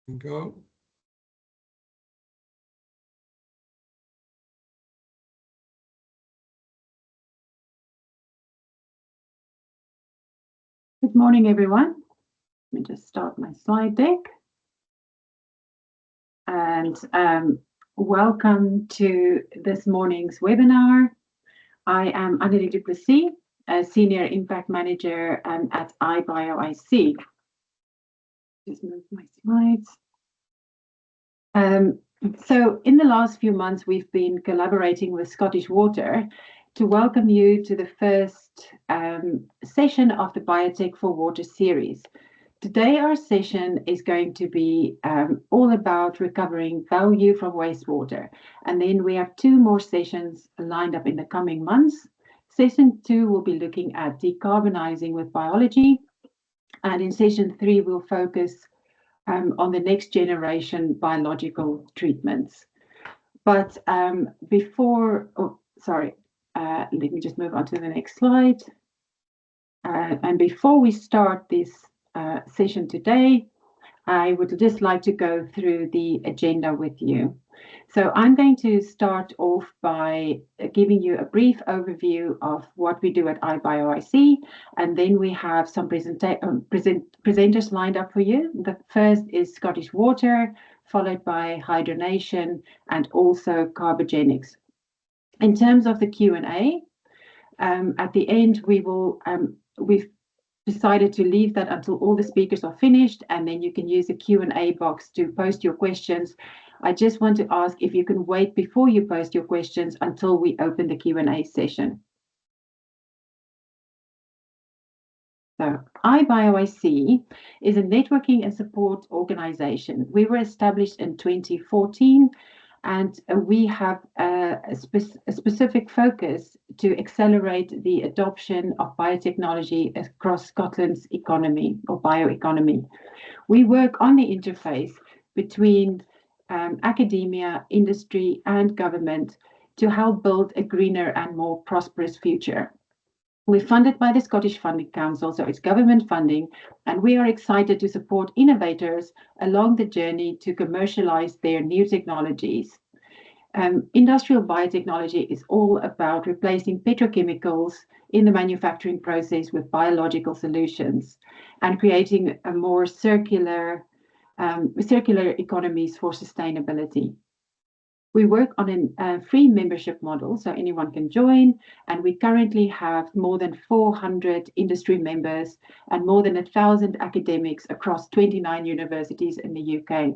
Go. Good morning, everyone. Let me just start my slide deck. And welcome to this morning's webinar. I am Annelies du Plessis, a Senior Impact Manager at IBioIC. Just move my slides. So in the last few months, we've been collaborating with Scottish Water to welcome you to the first session of the Biotech for Water series. Today, our session is going to be all about recovering value from wastewater. And then we have two more sessions lined up in the coming months. Session 2 will be looking at decarbonizing with biology. And in session 3, we'll focus on the next generation biological treatments. But let me just move on to the next slide. And before we start this session today, I would just like to go through the agenda with you. So I'm going to start off by giving you a brief overview of what we do at IBioIC, and then we have some presenters lined up for you. The first is Scottish Water, followed by hydronation and also carbogenics. In terms of the Q&A, at the end we've decided to leave that until all the speakers are finished, and then you can use the Q&A box to post your questions. I just want to ask if you can wait before you post your questions until we open the Q&A session. So IBioIC is a networking and support organization. We were established in 2014, and we have a specific focus to accelerate the adoption of biotechnology across Scotland's economy or bioeconomy. We work on the interface between academia, industry, and government to help build a greener and more prosperous future. We're funded by the Scottish Funding Council, so it's government funding, and we are excited to support innovators along the journey to commercialize their new technologies. Industrial biotechnology is all about replacing petrochemicals in the manufacturing process with biological solutions and creating a more circular economies for sustainability. We work on a free membership model, so anyone can join, and we currently have more than 400 industry members and more than 1,000 academics across 29 universities in the UK.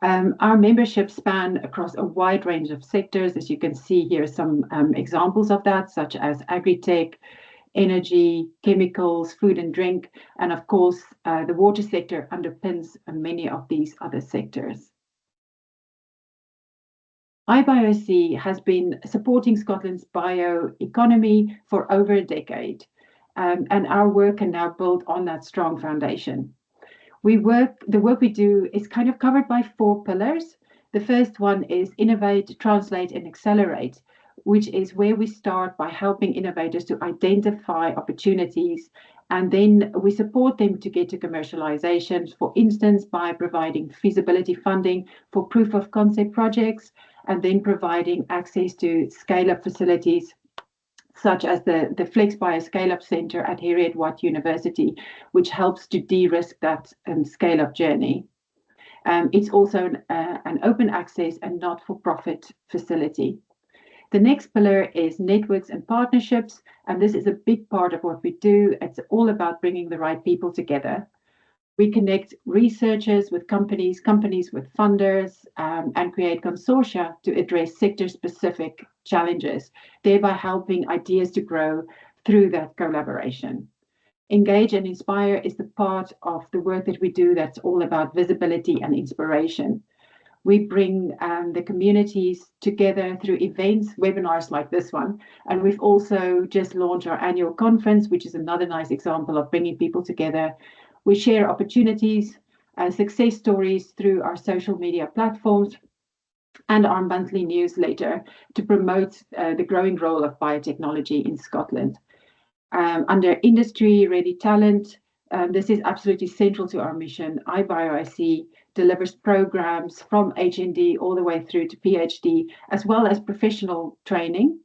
Our memberships span across a wide range of sectors. As you can see here, some examples of that, such as agri-tech, energy, chemicals, food and drink, and of course, the water sector underpins many of these other sectors. IBioIC has been supporting Scotland's bioeconomy for over a decade, and our work can now build on that strong foundation. The work we do is kind of covered by 4 pillars. The first one is innovate, translate, and accelerate, which is where we start by helping innovators to identify opportunities, and then we support them to get to commercialization, for instance, by providing feasibility funding for proof of concept projects, and then providing access to scale-up facilities, such as the FlexBio Scale-Up Centre at Heriot-Watt University, which helps to de-risk that scale-up journey. It's also an open access and not-for-profit facility. The next pillar is networks and partnerships, and this is a big part of what we do. It's all about bringing the right people together. We connect researchers with companies with funders, and create consortia to address sector-specific challenges, thereby helping ideas to grow through that collaboration. Engage and inspire is the part of the work that we do that's all about visibility and inspiration. We bring the communities together through events, webinars like this one, and we've also just launched our annual conference, which is another nice example of bringing people together. We share opportunities and success stories through our social media platforms and our monthly newsletter to promote the growing role of biotechnology in Scotland. Under industry-ready talent, This is absolutely central to our mission. IBioIC delivers programs from HND all the way through to PhD, as well as professional training.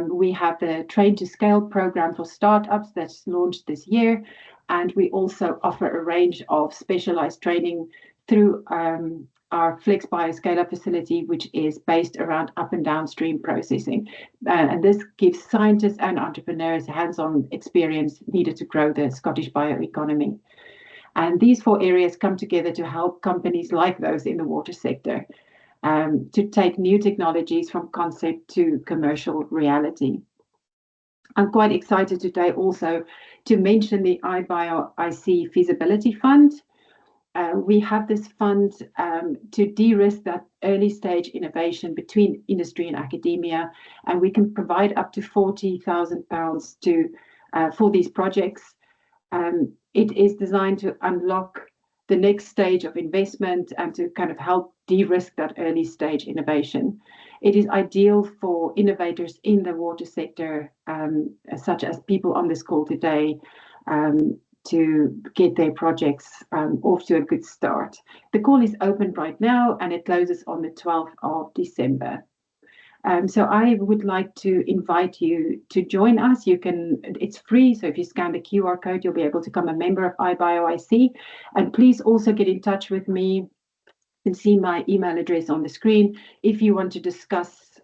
We have the Train to Scale program for startups that's launched this year, and we also offer a range of specialized training through our Flex Bioscaler facility, which is based around up and downstream processing. And this gives scientists and entrepreneurs hands-on experience needed to grow the Scottish bioeconomy. And these 4 areas come together to help companies like those in the water sector to take new technologies from concept to commercial reality. I'm quite excited today also to mention the IBioIC Feasibility Fund. We have this fund to de-risk that early stage innovation between industry and academia, and we can provide up to £40,000 for these projects. It is designed to unlock the next stage of investment and to kind of help de-risk that early stage innovation. It is ideal for innovators in the water sector, such as people on this call today, to get their projects off to a good start. The call is open right now and it closes on the 12th of December. So I would like to invite you to join us. It's free, so if you scan the QR code, you'll be able to become a member of IBioIC. And please also get in touch with me. You can see my email address on the screen if you want to discuss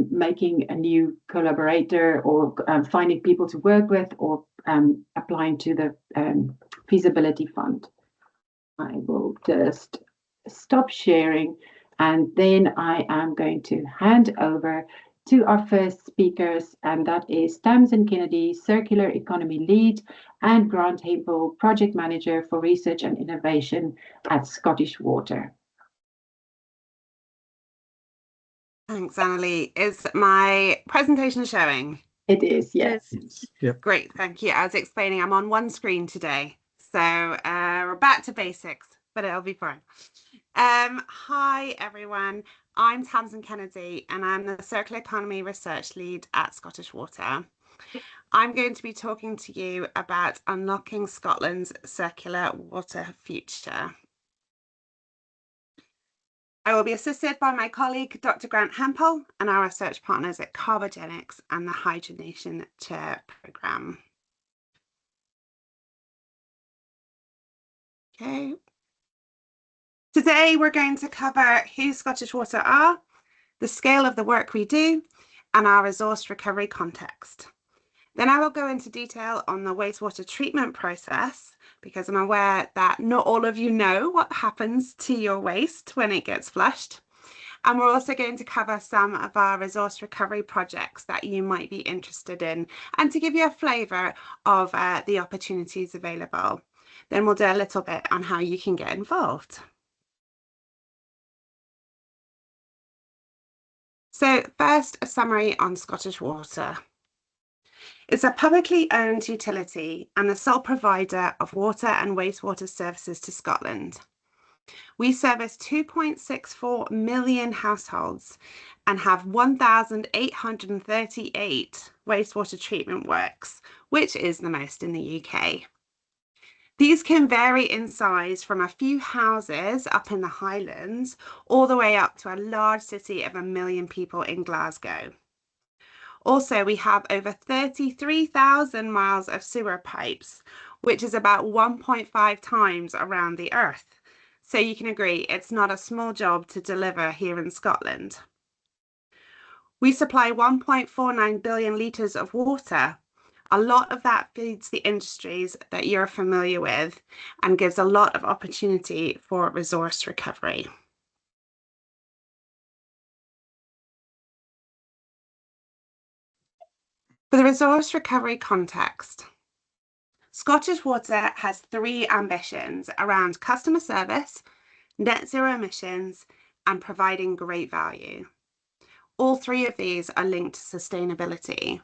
making a new collaborator or finding people to work with or applying to the Feasibility Fund. I will just stop sharing and then I am going to hand over to our first speakers, and that is Tamsin Kennedy, Circular Economy Lead, and Grant Hempel, Project Manager for Research and Innovation at Scottish Water. Thanks, Annalie. Is my presentation showing? It is, yes. Yep. Great, thank you. I was explaining I'm on one screen today, so we're back to basics, but it'll be fine. Hi, everyone. I'm Tamsin Kennedy, and I'm the Circular Economy Research Lead at Scottish Water. I'm going to be talking to you about unlocking Scotland's circular water future. I will be assisted by my colleague, Dr. Grant Hempel, and our research partners at Carbogenics and the Hydrogenation Chair Programme. Okay. Today, we're going to cover who Scottish Water are, the scale of the work we do, and our resource recovery context. Then I will go into detail on the wastewater treatment process, because I'm aware that not all of you know what happens to your waste when it gets flushed. And we're also going to cover some of our resource recovery projects that you might be interested in, and to give you a flavour of the opportunities available. Then we'll do a little bit on how you can get involved. So first, a summary on Scottish Water. It's a publicly owned utility and the sole provider of water and wastewater services to Scotland. We service 2.64 million households and have 1,838 wastewater treatment works, which is the most in the UK. These can vary in size from a few houses up in the Highlands all the way up to a large city of 1 million people in Glasgow. Also, we have over 33,000 miles of sewer pipes, which is about 1.5 times around the Earth. So you can agree it's not a small job to deliver here in Scotland. We supply 1.49 billion litres of water. A lot of that feeds the industries that you're familiar with and gives a lot of opportunity for resource recovery. For the resource recovery context, Scottish Water has 3 ambitions around customer service, net zero emissions, and providing great value. All 3 of these are linked to sustainability.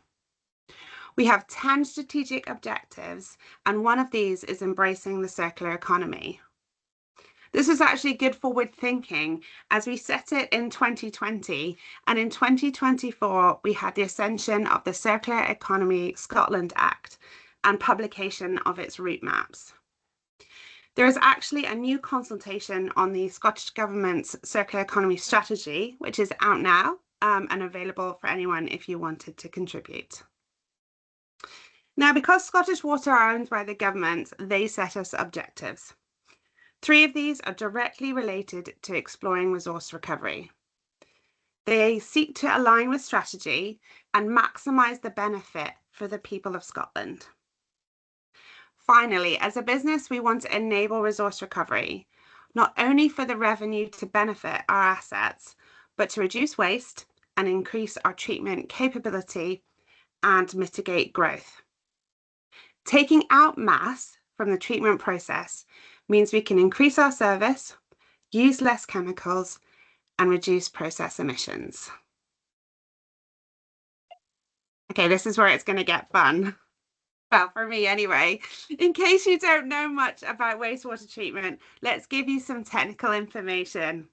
We have 10 strategic objectives, and one of these is embracing the circular economy. This was actually good forward thinking as we set it in 2020, and in 2024 we had the ascension of the Circular Economy Scotland Act and publication of its route maps. There is actually a new consultation on the Scottish Government's Circular Economy Strategy, which is out now and available for anyone if you wanted to contribute. Now, because Scottish Water are owned by the government, they set us objectives. 3 of these are directly related to exploring resource recovery. They seek to align with strategy and maximise the benefit for the people of Scotland. Finally, as a business, we want to enable resource recovery, not only for the revenue to benefit our assets, but to reduce waste and increase our treatment capability and mitigate growth. Taking out mass from the treatment process means we can increase our service, use less chemicals, and reduce process emissions. Okay, this is where it's going to get fun. Well, for me anyway. In case you don't know much about wastewater treatment, let's give you some technical information.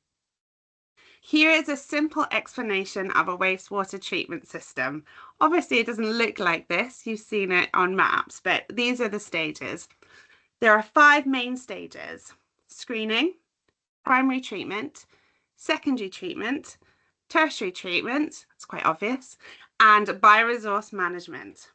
Here is a simple explanation of a wastewater treatment system. Obviously, it doesn't look like this. You've seen it on maps, but these are the stages. There are 5 main stages: screening, primary treatment, secondary treatment, tertiary treatment, it's quite obvious, and bioresource management.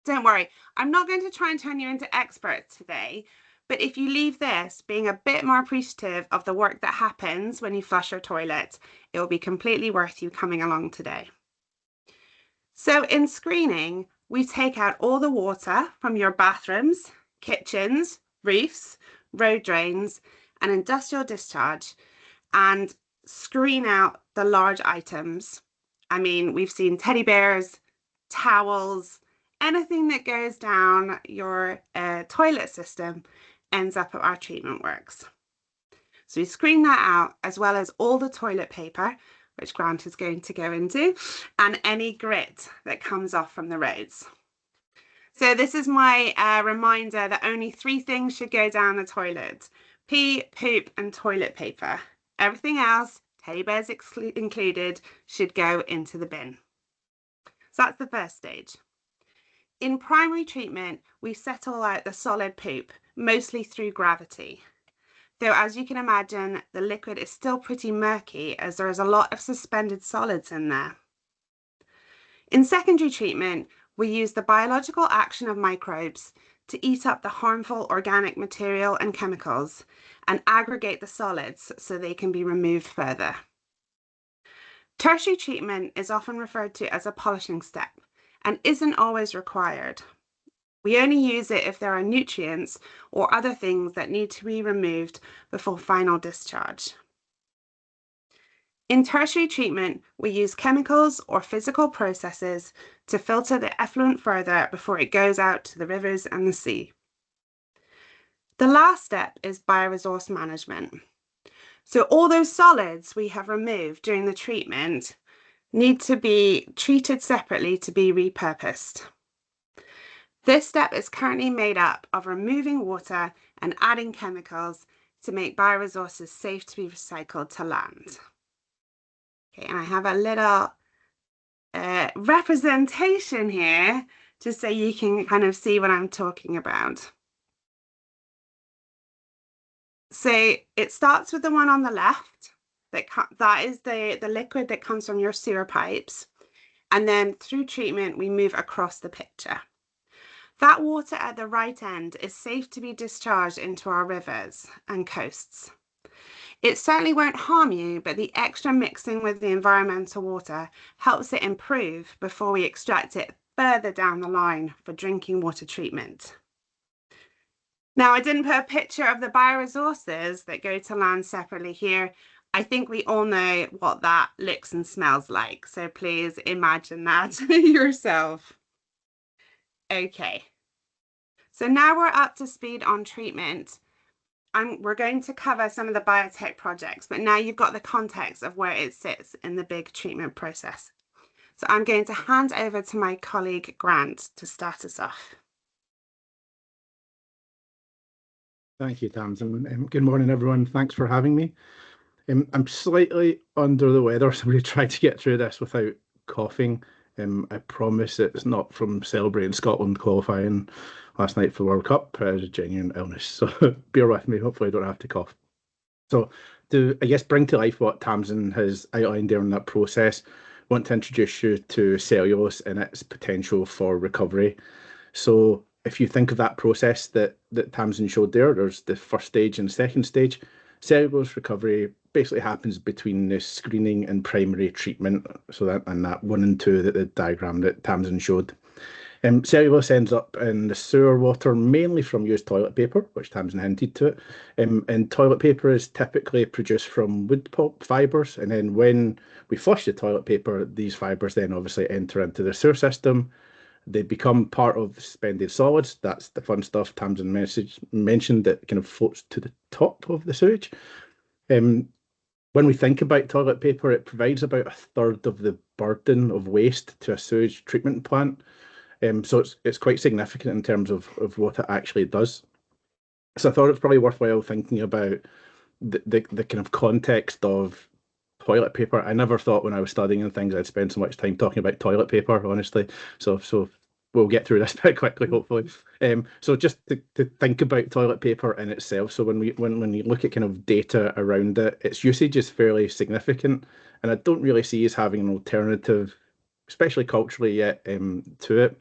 Don't worry, I'm not going to try and turn you into experts today, but if you leave this being a bit more appreciative of the work that happens when you flush your toilet, it will be completely worth you coming along today. So in screening, we take out all the water from your bathrooms, kitchens, roofs, road drains, and industrial discharge, and screen out the large items. I mean, we've seen teddy bears, towels, anything that goes down your toilet system ends up at our treatment works. So we screen that out, as well as all the toilet paper, which Grant is going to go into, and any grit that comes off from the roads. So this is my reminder that only 3 things should go down the toilet: pee, poop, and toilet paper. Everything else, teddy bears included, should go into the bin. So that's the first stage. In primary treatment, we settle out the solid poop, mostly through gravity. Though, as you can imagine, the liquid is still pretty murky as there is a lot of suspended solids in there. In secondary treatment, we use the biological action of microbes to eat up the harmful organic material and chemicals and aggregate the solids so they can be removed further. Tertiary treatment is often referred to as a polishing step and isn't always required. We only use it if there are nutrients or other things that need to be removed before final discharge. In tertiary treatment, we use chemicals or physical processes to filter the effluent further before it goes out to the rivers and the sea. The last step is bioresource management. So all those solids we have removed during the treatment need to be treated separately to be repurposed. This step is currently made up of removing water and adding chemicals to make bioresources safe to be recycled to land. Okay, and I have a little representation here just so you can kind of see what I'm talking about. So it starts with the one on the left. That is the liquid that comes from your sewer pipes. And then through treatment, we move across the picture. That water at the right end is safe to be discharged into our rivers and coasts. It certainly won't harm you, but the extra mixing with the environmental water helps it improve before we extract it further down the line for drinking water treatment. Now, I didn't put a picture of the bioresources that go to land separately here. I think we all know what that looks and smells like, so please imagine that yourself. Okay, so now we're up to speed on treatment. We're going to cover some of the biotech projects, but now you've got the context of where it sits in the big treatment process. So I'm going to hand over to my colleague Grant to start us off. Thank you, Tamsin. Good morning, everyone. Thanks for having me. I'm slightly under the weather, so I'm going to try to get through this without coughing. I promise it's not from celebrating Scotland qualifying last night for the World Cup. It was a genuine illness, so bear with me. Hopefully I don't have to cough. So to, I guess, bring to life what Tamsin has outlined during that process, I want to introduce you to cellulose and its potential for recovery. So if you think of that process that Tamsin showed there, there's the first stage and second stage. Cellulose recovery basically happens between the screening and primary treatment. So that and that 1 and 2 that the diagram that Tamsin showed. Cellulose ends up in the sewer water, mainly from used toilet paper, which Tamsin hinted to it. And toilet paper is typically produced from wood pulp fibres. And then when we flush the toilet paper, these fibres then obviously enter into the sewer system. They become part of suspended solids. That's the fun stuff Tamsin mentioned that kind of floats to the top of the sewage. When we think about toilet paper, it provides about 1/3 of the burden of waste to a sewage treatment plant. So it's quite significant in terms of what it actually does. So I thought it's probably worthwhile thinking about the kind of context of toilet paper. I never thought when I was studying and things I'd spend so much time talking about toilet paper, honestly. So we'll get through this bit quickly, hopefully. So just to think about toilet paper in itself. So when you look at kind of data around it, its usage is fairly significant, and I don't really see us having an alternative, especially culturally yet, to it.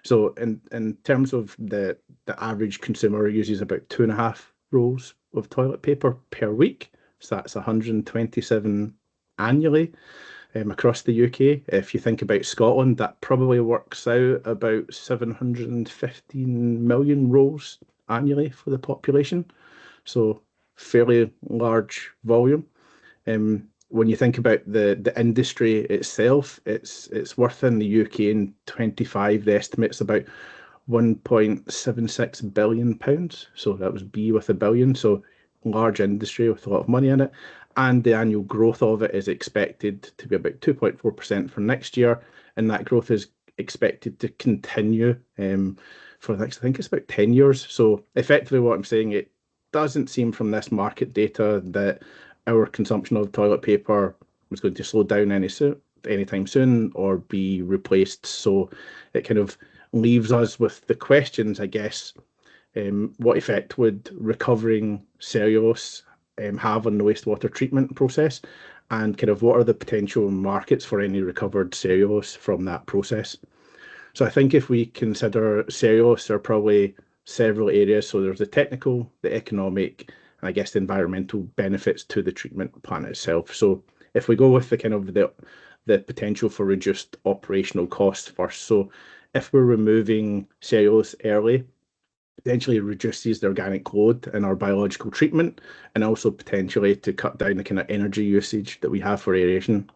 So in terms of the average consumer uses about 2.5 rolls of toilet paper per week. So that's 127 annually across the UK. If you think about Scotland, that probably works out about 715 million rolls annually for the population. So fairly large volume. When you think about the industry itself, it's worth in the UK in 25, the estimate's about £1.76 billion. So that was B with a billion. So large industry with a lot of money in it. And the annual growth of it is expected to be about 2.4% for next year. And that growth is expected to continue for the next, I think it's about 10 years. So effectively what I'm saying, it doesn't seem from this market data that our consumption of toilet paper was going to slow down anytime soon or be replaced. So it kind of leaves us with the questions, I guess. What effect would recovering cellulose have on the wastewater treatment process? And kind of what are the potential markets for any recovered cellulose from that process? So I think if we consider cellulose, there are probably several areas. So there's the technical, the economic, and I guess the environmental benefits to the treatment plant itself. So if we go with the kind of the potential for reduced operational costs first. So if we're removing cellulose early, potentially reduces the organic load in our biological treatment, and also potentially to cut down the kind of energy usage that we have for aeration.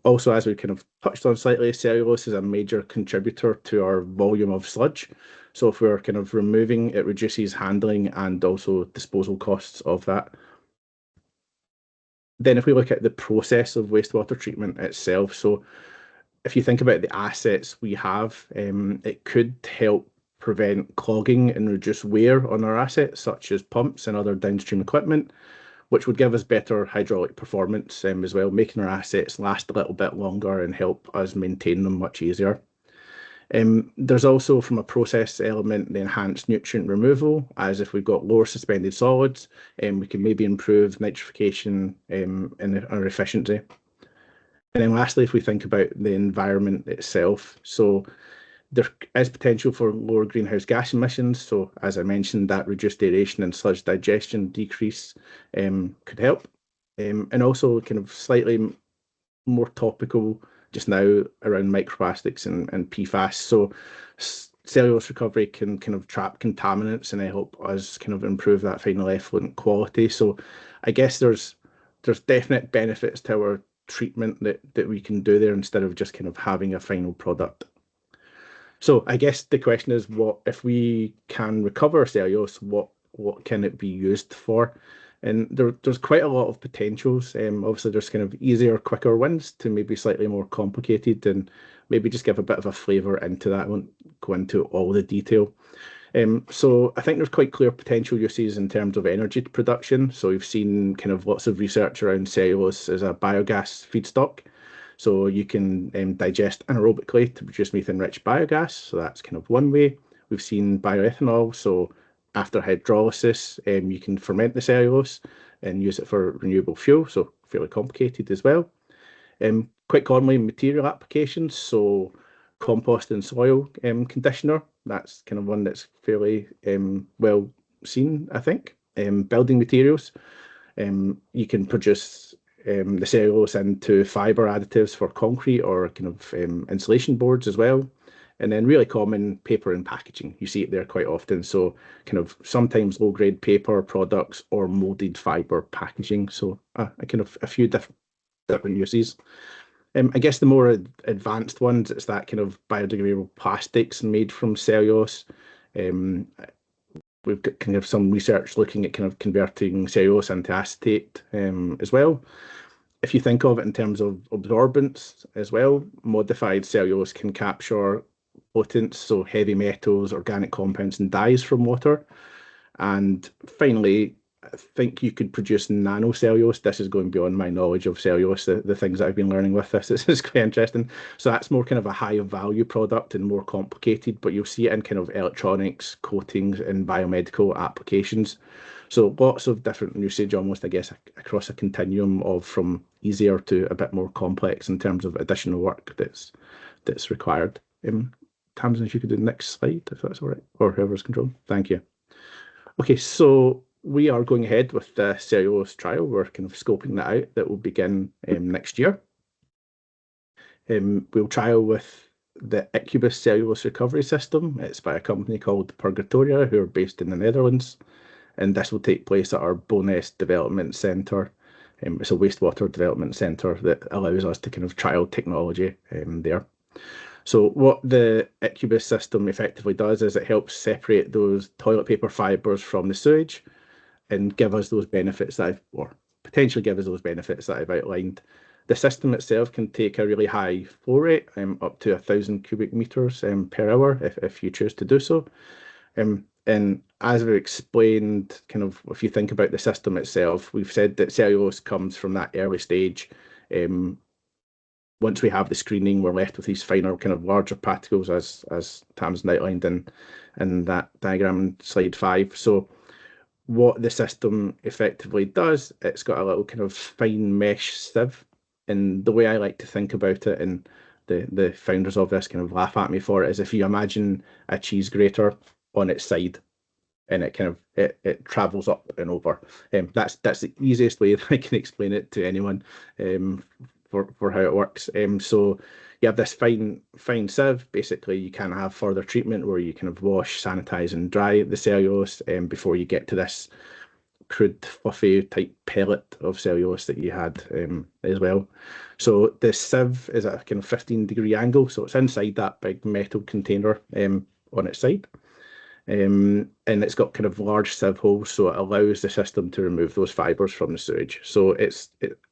Also, as we kind of touched on slightly, cellulose is a major contributor to our volume of sludge. So if we're kind of removing, it reduces handling and also disposal costs of that. Then if we look at the process of wastewater treatment itself, so if you think about the assets we have, it could help prevent clogging and reduce wear on our assets, such as pumps and other downstream equipment, which would give us better hydraulic performance as well, making our assets last a little bit longer and help us maintain them much easier. There's also, from a process element, the enhanced nutrient removal, as if we've got lower suspended solids, we can maybe improve nitrification and our efficiency. And then lastly, if we think about the environment itself, so there is potential for lower greenhouse gas emissions. So as I mentioned, that reduced aeration and sludge digestion decrease could help. And also kind of slightly more topical just now around microplastics and PFAS. So cellulose recovery can kind of trap contaminants and help us kind of improve that final effluent quality. So I guess there's definite benefits to our treatment that we can do there instead of just kind of having a final product. So I guess the question is, what if we can recover cellulose, what can it be used for? And there's quite a lot of potentials. Obviously, there's kind of easier, quicker wins to maybe slightly more complicated, and maybe just give a bit of a flavour into that. I won't go into all the detail. So I think there's quite clear potential uses in terms of energy production. So we've seen kind of lots of research around cellulose as a biogas feedstock. So you can digest anaerobically to produce methane-rich biogas. So that's kind of one way. We've seen bioethanol. So after hydrolysis, you can ferment the cellulose and use it for renewable fuel. So fairly complicated as well. Quite commonly material applications. So compost and soil conditioner. That's kind of one that's fairly well seen, I think. Building materials. You can produce the cellulose into fibre additives for concrete or kind of insulation boards as well. And then really common, paper and packaging. You see it there quite often. So kind of sometimes low-grade paper products or molded fibre packaging. So kind of a few different uses. I guess the more advanced ones, it's that kind of biodegradable plastics made from cellulose. We've got kind of some research looking at kind of converting cellulose into acetate as well. If you think of it in terms of absorbance as well, modified cellulose can capture pollutants, so heavy metals, organic compounds, and dyes from water. And finally, I think you could produce nanocellulose. This is going beyond my knowledge of cellulose, the things that I've been learning with this. This is quite interesting. So that's more kind of a higher value product and more complicated, but you'll see it in kind of electronics, coatings, and biomedical applications. So lots of different usage, almost, I guess, across a continuum of from easier to a bit more complex in terms of additional work that's required. Tamsin, if you could do the next slide, if that's all right, or whoever's controlling. Thank you. Okay, so we are going ahead with the cellulose trial. We're kind of scoping that out. That will begin next year. We'll trial with the Incubus cellulose recovery system. It's by a company called Purgatoria, who are based in the Netherlands. And this will take place at our Bowness Development Centre. It's a wastewater development centre that allows us to kind of trial technology there. So what the Incubus system effectively does is it helps separate those toilet paper fibres from the sewage and give us those benefits that potentially give us those benefits that I've outlined. The system itself can take a really high flow rate, up to 1,000 cubic meters per hour if you choose to do so. And as we've explained, kind of if you think about the system itself, we've said that cellulose comes from that early stage. Once we have the screening, we're left with these finer, kind of larger particles, as Tamsin outlined in that diagram in slide 5. So what the system effectively does, it's got a little kind of fine mesh sieve. And the way I like to think about it, and the founders of this kind of laugh at me for it, is if you imagine a cheese grater on its side, and it kind of it travels up and over. That's the easiest way that I can explain it to anyone for how it works. So you have this fine sieve. Basically, you can have further treatment where you kind of wash, sanitize, and dry the cellulose before you get to this crude, fluffy type pellet of cellulose that you had as well. So the sieve is at a kind of 15-degree angle, so it's inside that big metal container on its side. And it's got kind of large sieve holes, so it allows the system to remove those fibres from the sewage. So it's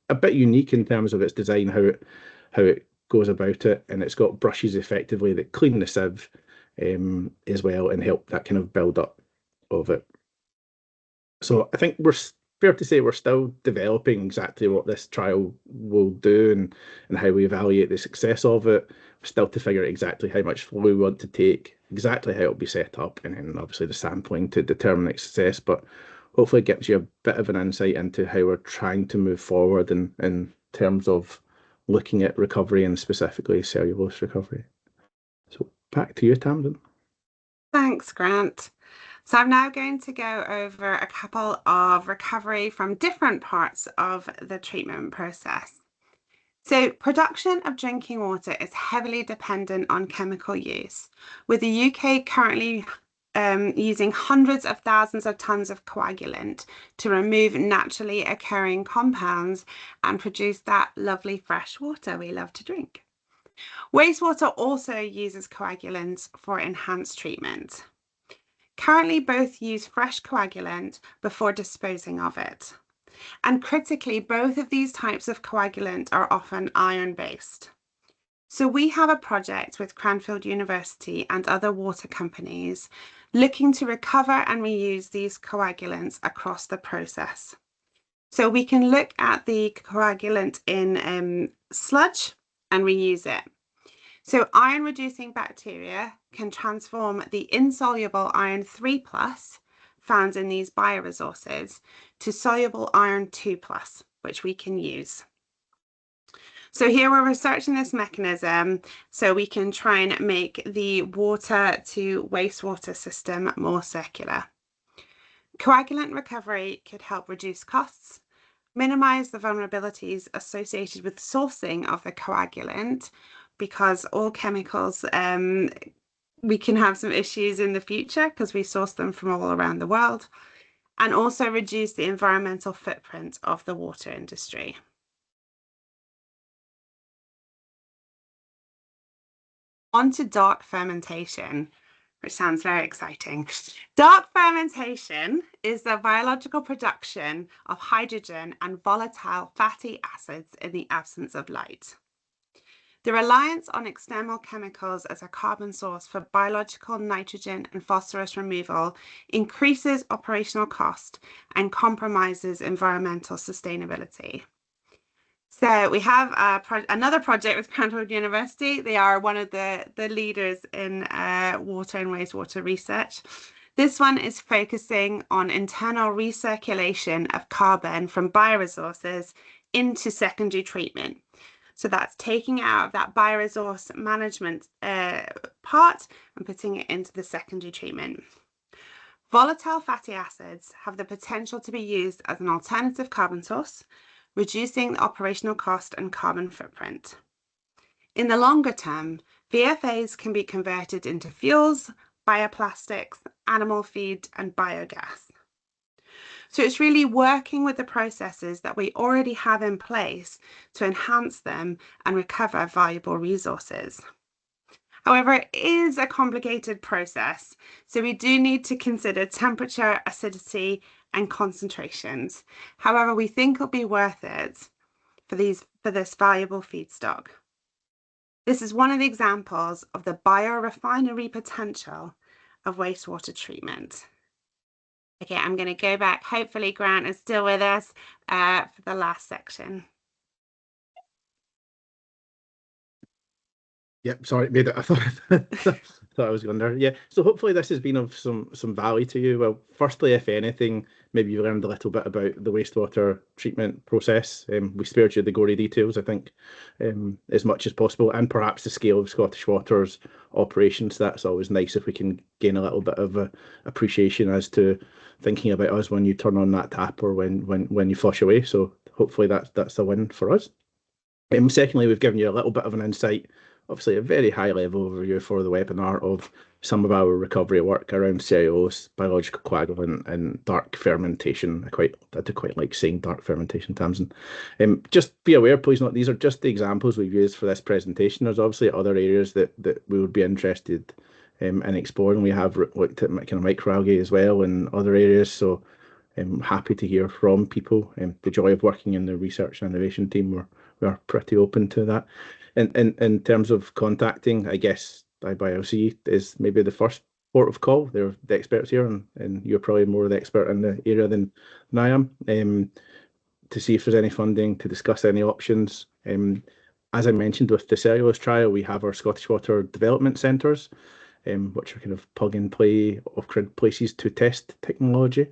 a bit unique in terms of its design, how it goes about it, and it's got brushes effectively that clean the sieve as well and help that kind of build up of it. So I think we're fair to say we're still developing exactly what this trial will do and how we evaluate the success of it. We're still to figure out exactly how much flow we want to take, exactly how it'll be set up, and then obviously the sampling to determine its success. But hopefully it gives you a bit of an insight into how we're trying to move forward in terms of looking at recovery and specifically cellulose recovery. So back to you, Tamsin. Thanks, Grant. So I'm now going to go over a couple of recovery from different parts of the treatment process. So production of drinking water is heavily dependent on chemical use, with the UK currently using hundreds of thousands of tons of coagulant to remove naturally occurring compounds and produce that lovely fresh water we love to drink. Wastewater also uses coagulants for enhanced treatment. Currently, both use fresh coagulant before disposing of it. And critically, both of these types of coagulant are often iron-based. So we have a project with Cranfield University and other water companies looking to recover and reuse these coagulants across the process. So we can look at the coagulant in sludge and reuse it. So iron reducing bacteria can transform the insoluble iron 3+ found in these bioresources to soluble iron 2+, which we can use. So here we're researching this mechanism so we can try and make the water to wastewater system more circular. Coagulant recovery could help reduce costs, minimize the vulnerabilities associated with sourcing of the coagulant, because all chemicals, we can have some issues in the future because we source them from all around the world, and also reduce the environmental footprint of the water industry. On to dark fermentation, which sounds very exciting. Dark fermentation is the biological production of hydrogen and volatile fatty acids in the absence of light. The reliance on external chemicals as a carbon source for biological nitrogen and phosphorus removal increases operational cost and compromises environmental sustainability. So we have another project with Cranfield University. They are one of the leaders in water and wastewater research. This one is focusing on internal recirculation of carbon from bioresources into secondary treatment. So that's taking out of that bioresource management part and putting it into the secondary treatment. Volatile fatty acids have the potential to be used as an alternative carbon source, reducing the operational cost and carbon footprint. In the longer term, VFAs can be converted into fuels, bioplastics, animal feed, and biogas. So it's really working with the processes that we already have in place to enhance them and recover valuable resources. However, it is a complicated process, so we do need to consider temperature, acidity, and concentrations. However, we think it'll be worth it for this valuable feedstock. This is one of the examples of the biorefinery potential of wastewater treatment. Okay, I'm going to go back. Hopefully Grant is still with us for the last section. Yep, sorry, made it. I thought I was going there. Yeah, so hopefully this has been of some value to you. Well, firstly, if anything, maybe you learned a little bit about the wastewater treatment process. We spared you the gory details, I think, as much as possible, and perhaps the scale of Scottish Water's operations. That's always nice if we can gain a little bit of a appreciation as to thinking about us when you turn on that tap or when you flush away. So hopefully that's a win for us. Secondly, we've given you a little bit of an insight, obviously a very high level overview for the webinar of some of our recovery work around cellulose, biological coagulant, and dark fermentation. I do quite like saying dark fermentation, Tamsin. Just be aware, please note, these are just the examples we've used for this presentation. There's obviously other areas that we would be interested in exploring. We have looked at kind of microalgae as well in other areas, so I'm happy to hear from people. The joy of working in the research and innovation team, we are pretty open to that. In terms of contacting, I guess IBioIC is maybe the first port of call. They're the experts here, and you're probably more the expert in the area than I am, to see if there's any funding, to discuss any options. As I mentioned with the cellulose trial, we have our Scottish Water development centres, which are kind of plug-and-play off-grid places to test technology.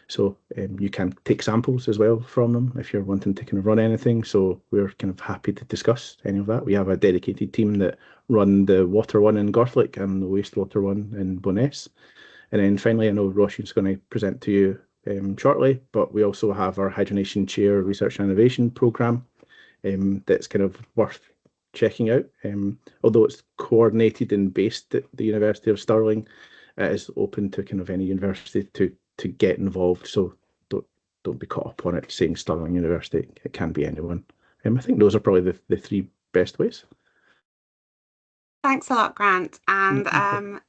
So you can take samples as well from them if you're wanting to kind of run anything. So we're kind of happy to discuss any of that. We have a dedicated team that run the water one in Garthlick and the wastewater one in Bowness. And then finally, I know Roisin's going to present to you shortly, but we also have our Hydronation Chair Research and Innovation programme that's kind of worth checking out. Although it's coordinated and based at the University of Stirling, it is open to kind of any university to get involved. So don't be caught up on it saying Stirling University. It can be anyone. I think those are probably the three best ways. Thanks a lot, Grant. And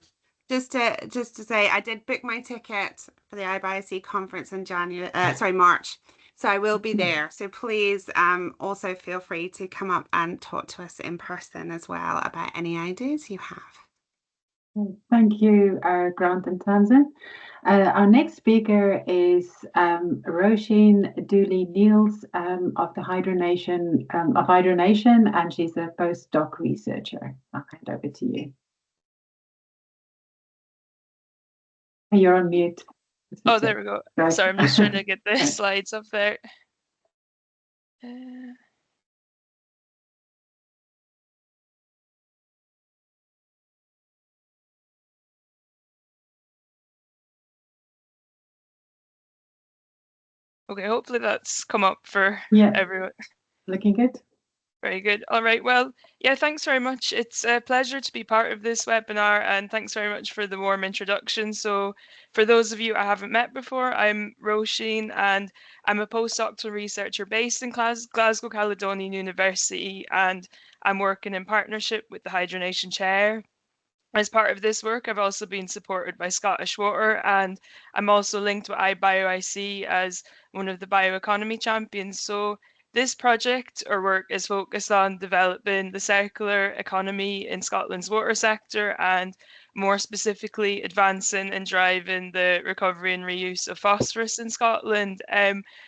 just to say, I did book my ticket for the IBioIC conference in March. So I will be there. So please also feel free to come up and talk to us in person as well about any ideas you have. Thank you, Grant and Tamsin. Our next speaker is Roisin Dooley-Niels of the Hydronation, and she's a postdoc researcher. I'll hand over to you. You're on mute. Oh, there we go. Right. Sorry, I'm just trying to get the slides up there. Okay, hopefully that's come up for everyone. Looking good. Very good. All right. Well, yeah, thanks very much. It's a pleasure to be part of this webinar, and thanks very much for the warm introduction. So for those of you I haven't met before, I'm Roisin, and I'm a postdoctoral researcher based in Glasgow Caledonian University, and I'm working in partnership with the Hydronation Chair. As part of this work, I've also been supported by Scottish Water, and I'm also linked with IBioIC as one of the bioeconomy champions. So this project or work is focused on developing the circular economy in Scotland's water sector, and more specifically advancing and driving the recovery and reuse of phosphorus in Scotland.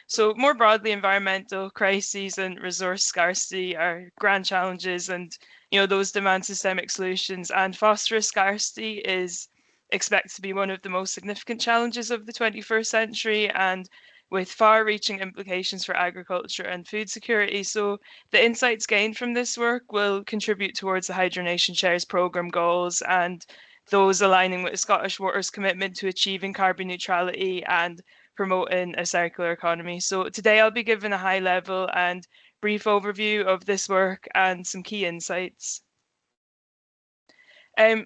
So more broadly, environmental crises and resource scarcity are grand challenges, and those demand systemic solutions, and phosphorus scarcity is expected to be one of the most significant challenges of the 21st century, and with far-reaching implications for agriculture and food security. So the insights gained from this work will contribute towards the Hydronation Chair's programme goals, and those aligning with Scottish Water's commitment to achieving carbon neutrality and promoting a circular economy. So today I'll be giving a high level and brief overview of this work and some key insights.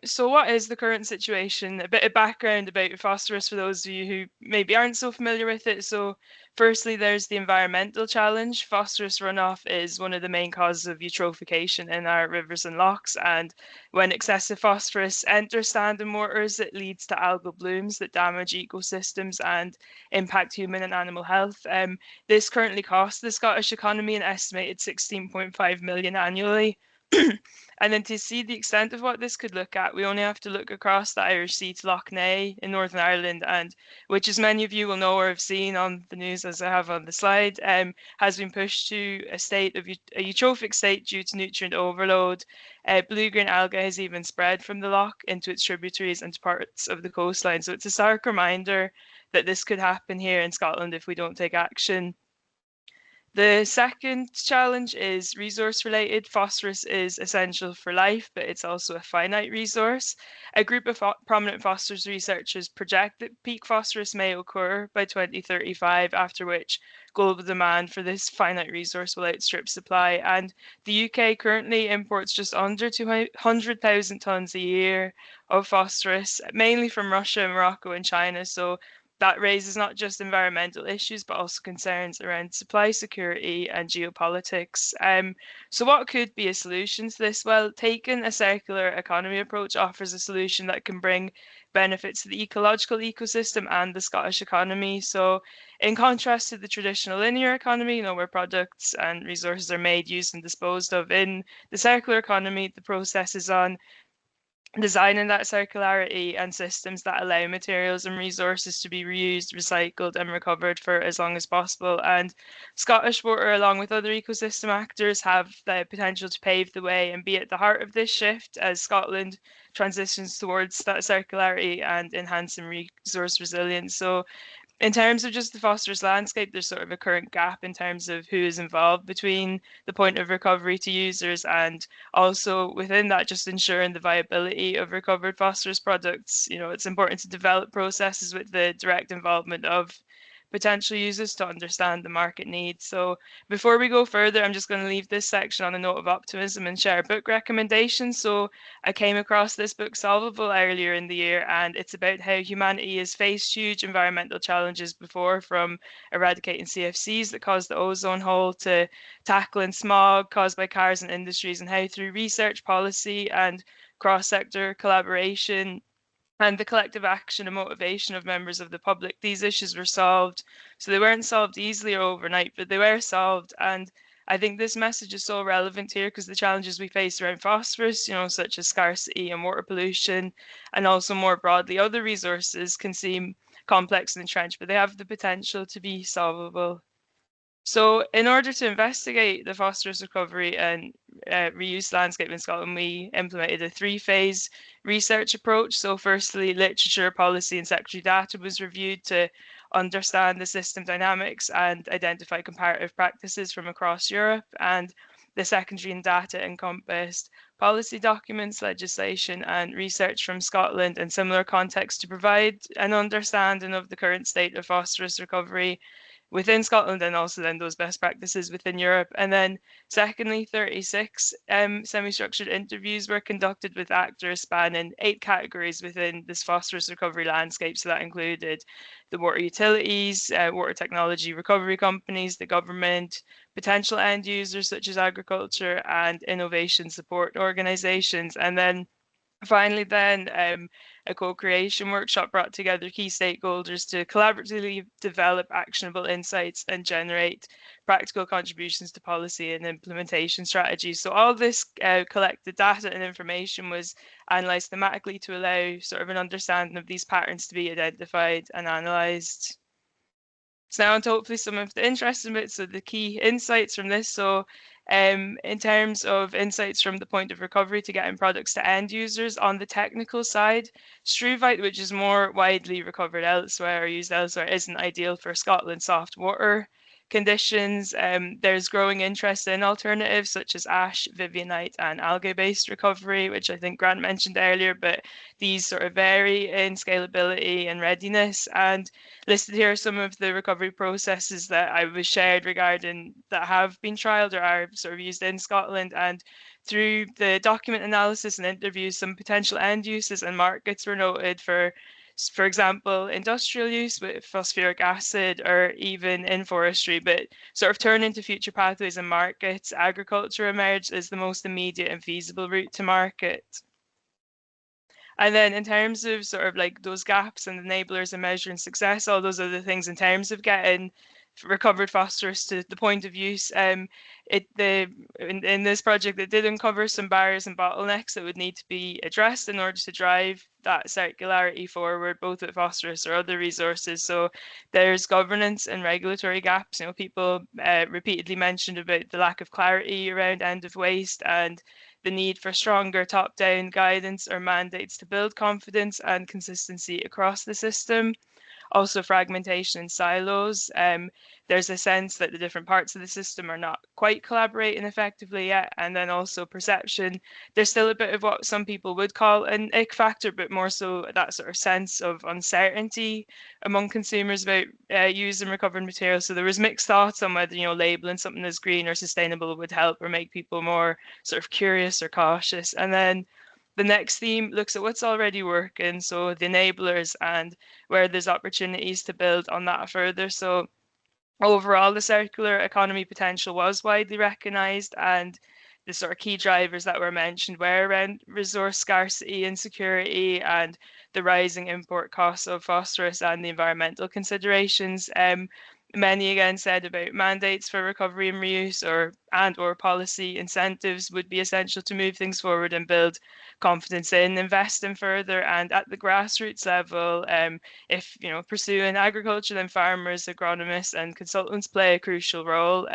So what is the current situation? A bit of background about phosphorus for those of you who maybe aren't so familiar with it. So firstly, there's the environmental challenge. Phosphorus runoff is one of the main causes of eutrophication in our rivers and lochs. And when excessive phosphorus enters standing waters, it leads to algal blooms that damage ecosystems and impact human and animal health. This currently costs the Scottish economy an estimated 16.5 million annually. And then to see the extent of what this could look at, we only have to look across the Irish Sea to Loch Ness in Northern Ireland, and which, as many of you will know or have seen on the news, as I have on the slide, has been pushed to a state of a eutrophic state due to nutrient overload. Blue-green algae has even spread from the loch into its tributaries and to parts of the coastline. So it's a stark reminder that this could happen here in Scotland if we don't take action. The second challenge is resource related. Phosphorus is essential for life, but it's also a finite resource. A group of prominent phosphorus researchers project that peak phosphorus may occur by 2035, after which global demand for this finite resource will outstrip supply. And the UK currently imports just under 200,000 tonnes a year of phosphorus, mainly from Russia, Morocco, and China. So that raises not just environmental issues, but also concerns around supply security and geopolitics. So what could be a solution to this? Well, taking a circular economy approach offers a solution that can bring benefits to the ecological ecosystem and the Scottish economy. So in contrast to the traditional linear economy, where products and resources are made, used, and disposed of, in the circular economy, the process is on designing that circularity and systems that allow materials and resources to be reused, recycled, and recovered for as long as possible. And Scottish Water, along with other ecosystem actors, have the potential to pave the way and be at the heart of this shift as Scotland transitions towards that circularity and enhancing resource resilience. So in terms of just the phosphorus landscape, there's sort of a current gap in terms of who is involved between the point of recovery to users, and also within that, just ensuring the viability of recovered phosphorus products. It's important to develop processes with the direct involvement of potential users to understand the market needs. So before we go further, I'm just going to leave this section on a note of optimism and share a book recommendation. So I came across this book, Solvable, earlier in the year, and it's about how humanity has faced huge environmental challenges before, from eradicating CFCs that caused the ozone hole to tackling smog caused by cars and industries, and how through research, policy, and cross-sector collaboration and the collective action and motivation of members of the public, these issues were solved. So they weren't solved easily or overnight, but they were solved. And I think this message is so relevant here because the challenges we face around phosphorus, such as scarcity and water pollution, and also more broadly other resources, can seem complex and entrenched, but they have the potential to be solvable. So in order to investigate the phosphorus recovery and reuse landscape in Scotland, we implemented a 3-phase research approach. So firstly, literature, policy and secondary data was reviewed to understand the system dynamics and identify comparative practices from across Europe. And the secondary and data encompassed policy documents, legislation and research from Scotland and similar contexts to provide an understanding of the current state of phosphorus recovery within Scotland and also then those best practices within Europe. And then secondly, 36 semi-structured interviews were conducted with actors spanning 8 categories within this phosphorus recovery landscape. So that included the water utilities, water technology recovery companies, the government, potential end users such as agriculture and innovation support organisations. And then finally, then, a co-creation workshop brought together key stakeholders to collaboratively develop actionable insights and generate practical contributions to policy and implementation strategies. So all this collected data and information was analysed thematically to allow sort of an understanding of these patterns to be identified and analysed. So now on to hopefully some of the interesting bits, so the key insights from this. So in terms of insights from the point of recovery to getting products to end users, on the technical side, struvite, which is more widely recovered elsewhere or used elsewhere, isn't ideal for Scotland's soft water conditions. There's growing interest in alternatives such as ash, vivianite and algae-based recovery, which I think Grant mentioned earlier, but these sort of vary in scalability and readiness. And listed here are some of the recovery processes that I was shared regarding that have been trialled or are sort of used in Scotland. And through the document analysis and interviews, some potential end uses and markets were noted for example, industrial use with phosphoric acid or even in forestry, but sort of turning to future pathways and markets, agriculture emerged as the most immediate and feasible route to market. And then in terms of sort of like those gaps and enablers and measuring success, all those other things in terms of getting recovered phosphorus to the point of use, in this project it did uncover some barriers and bottlenecks that would need to be addressed in order to drive that circularity forward, both with phosphorus or other resources. So there's governance and regulatory gaps. People repeatedly mentioned about the lack of clarity around end of waste and the need for stronger top-down guidance or mandates to build confidence and consistency across the system. Also fragmentation and silos. There's a sense that the different parts of the system are not quite collaborating effectively yet. And then also perception. There's still a bit of what some people would call an ick factor, but more so that sort of sense of uncertainty among consumers about using recovered materials. So there was mixed thoughts on whether, labeling something as green or sustainable would help or make people more sort of curious or cautious. And then the next theme looks at what's already working, so the enablers and where there's opportunities to build on that further. So overall, the circular economy potential was widely recognised, and the sort of key drivers that were mentioned were around resource scarcity and security and the rising import costs of phosphorus and the environmental considerations. Many again said about mandates for recovery and reuse or policy incentives would be essential to move things forward and build confidence in investing further. And at the grassroots level, if pursuing agriculture, then farmers, agronomists and consultants play a crucial role.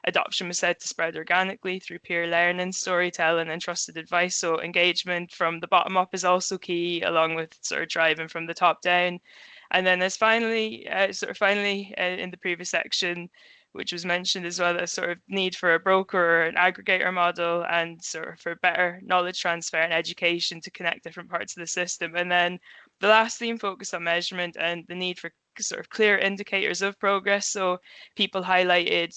Adoption was said to spread organically through peer learning, storytelling and trusted advice. So engagement from the bottom up is also key, along with sort of driving from the top down. And then there's finally, in the previous section, which was mentioned as well, a sort of need for a broker or an aggregator model and sort of for better knowledge transfer and education to connect different parts of the system. And then the last theme focused on measurement and the need for sort of clear indicators of progress. So people highlighted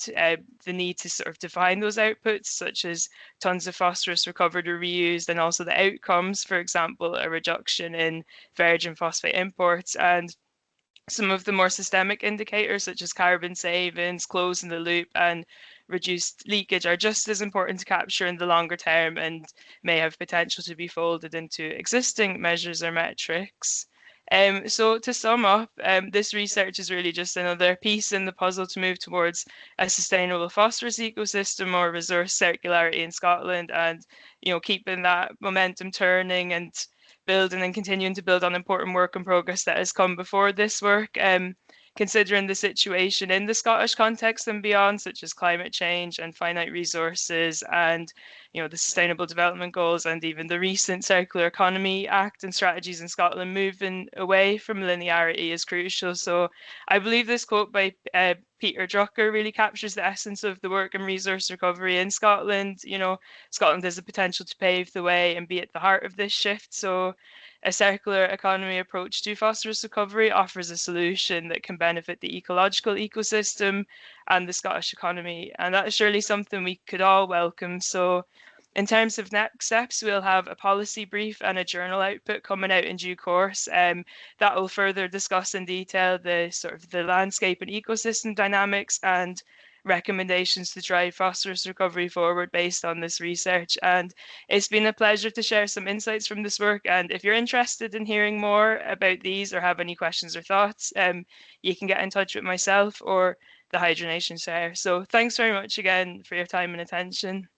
the need to sort of define those outputs, such as tons of phosphorus recovered or reused, and also the outcomes, for example, a reduction in virgin phosphate imports. And some of the more systemic indicators, such as carbon savings, closing the loop, and reduced leakage, are just as important to capture in the longer term and may have potential to be folded into existing measures or metrics. So to sum up, this research is really just another piece in the puzzle to move towards a sustainable phosphorus ecosystem or resource circularity in Scotland, and keeping that momentum turning and building and continuing to build on important work in progress that has come before this work. Considering the situation in the Scottish context and beyond, such as climate change and finite resources, and the Sustainable Development Goals, and even the recent Circular Economy Act and strategies in Scotland, moving away from linearity is crucial. So I believe this quote by Peter Drucker really captures the essence of the work in resource recovery in Scotland. Scotland has the potential to pave the way and be at the heart of this shift. So a circular economy approach to phosphorus recovery offers a solution that can benefit the ecological ecosystem and the Scottish economy. And that is surely something we could all welcome. So in terms of next steps, we'll have a policy brief and a journal output coming out in due course. That will further discuss in detail the landscape and ecosystem dynamics and recommendations to drive phosphorus recovery forward based on this research. And it's been a pleasure to share some insights from this work. And if you're interested in hearing more about these or have any questions or thoughts, you can get in touch with myself or the Hydronation Chair. So thanks very much again for your time and attention.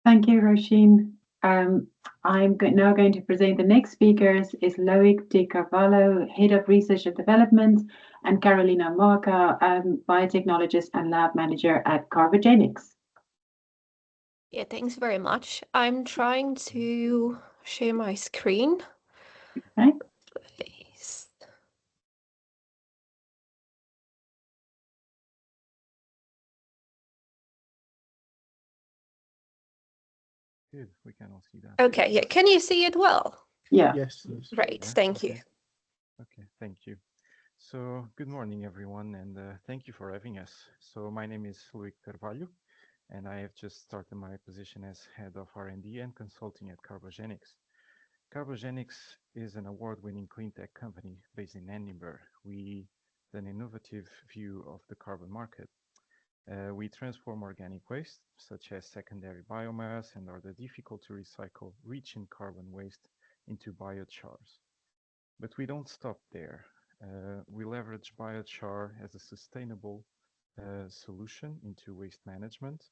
Thank you, Roisin. I'm now going to present the next speakers is Loic de Carvalho, Head of Research and Development, and Carolina Marca, Biotechnologist and Lab Manager at Carbogenics. Yeah, thanks very much. I'm trying to share my screen. Okay. Please. Good, we can all see that. Okay, yeah, can you see it well? Yeah. Yes. Great, Yeah, thank okay. you. Okay, thank you. So good morning, everyone, and thank you for having us. So my name is Loic Carvalho, and I have just started my position as Head of R&D and Consulting at Carbogenics. Carbogenics is an award-winning clean tech company based in Edinburgh. We have an innovative view of the carbon market. We transform organic waste, such as secondary biomass and other difficult to recycle, rich in carbon waste, into biochars. But we don't stop there. We leverage biochar as a sustainable solution into waste management.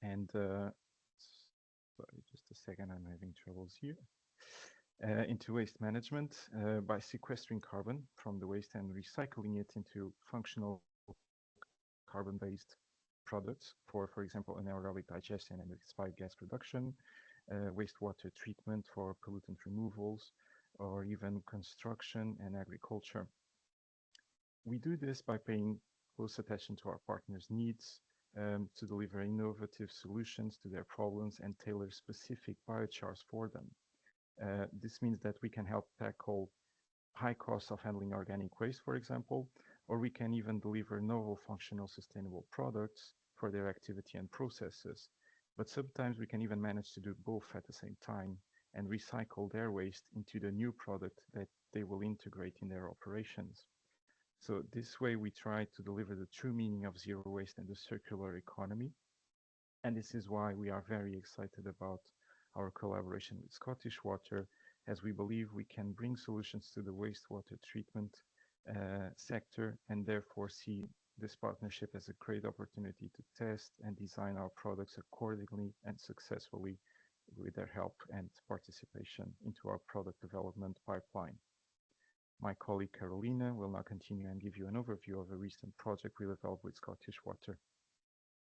And sorry, just a second, I'm having troubles here. Into waste management by sequestering carbon from the waste and recycling it into functional carbon-based products for example, anaerobic digestion and expired gas production, wastewater treatment for pollutant removals, or even construction and agriculture. We do this by paying close attention to our partners' needs to deliver innovative solutions to their problems and tailor specific biochars for them. This means that we can help tackle high costs of handling organic waste, for example, or we can even deliver novel functional sustainable products for their activity and processes. But sometimes we can even manage to do both at the same time and recycle their waste into the new product that they will integrate in their operations. So this way we try to deliver the true meaning of zero waste and the circular economy. And this is why we are very excited about our collaboration with Scottish Water, as we believe we can bring solutions to the wastewater treatment sector, and therefore see this partnership as a great opportunity to test and design our products accordingly and successfully with their help and participation into our product development pipeline. My colleague Carolina will now continue and give you an overview of a recent project we developed with Scottish Water.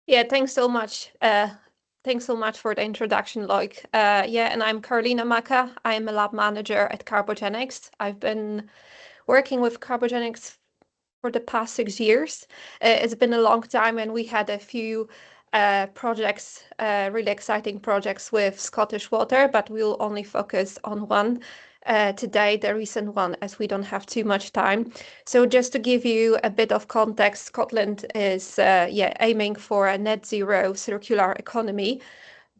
Yeah, thanks so much. Thanks so much for the introduction, Loic. Yeah, and I'm Carolina Marca. I'm a lab manager at Carbogenics. I've been working with Carbogenics for the past 6 years. It's been a long time, and we had a few projects, really exciting projects with Scottish Water, but we'll only focus on one today, the recent one, as we don't have too much time. So just to give you a bit of context, Scotland is aiming for a net zero circular economy,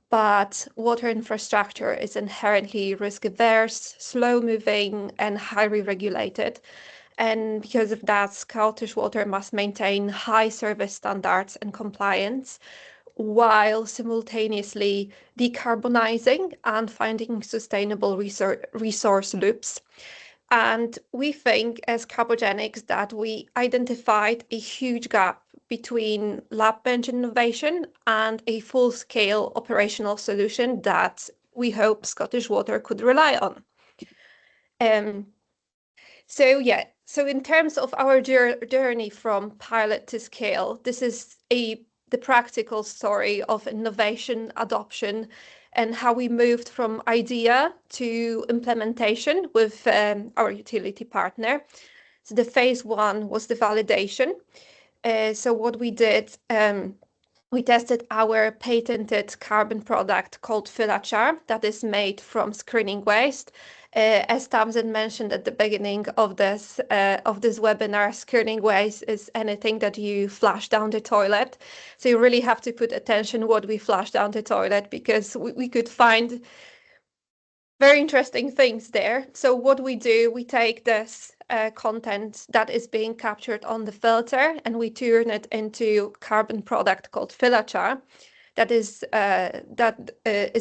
but water infrastructure is inherently risk averse, slow moving, and highly regulated. And because of that, Scottish Water must maintain high service standards and compliance, while simultaneously decarbonizing and finding sustainable resource loops. And we think as Carbogenics that we identified a huge gap between lab bench innovation and a full-scale operational solution that we hope Scottish Water could rely on. So in terms of our journey from pilot to scale, this is the practical story of innovation adoption and how we moved from idea to implementation with our utility partner. So the phase one was the validation. So what we did, we tested our patented carbon product called Filachar that is made from screening waste. As Tamsin mentioned at the beginning of this webinar, screening waste is anything that you flush down the toilet. So you really have to put attention what we flush down the toilet, because we could find very interesting things there. So what we do, we take this content that is being captured on the filter and we turn it into carbon product called Filachar that is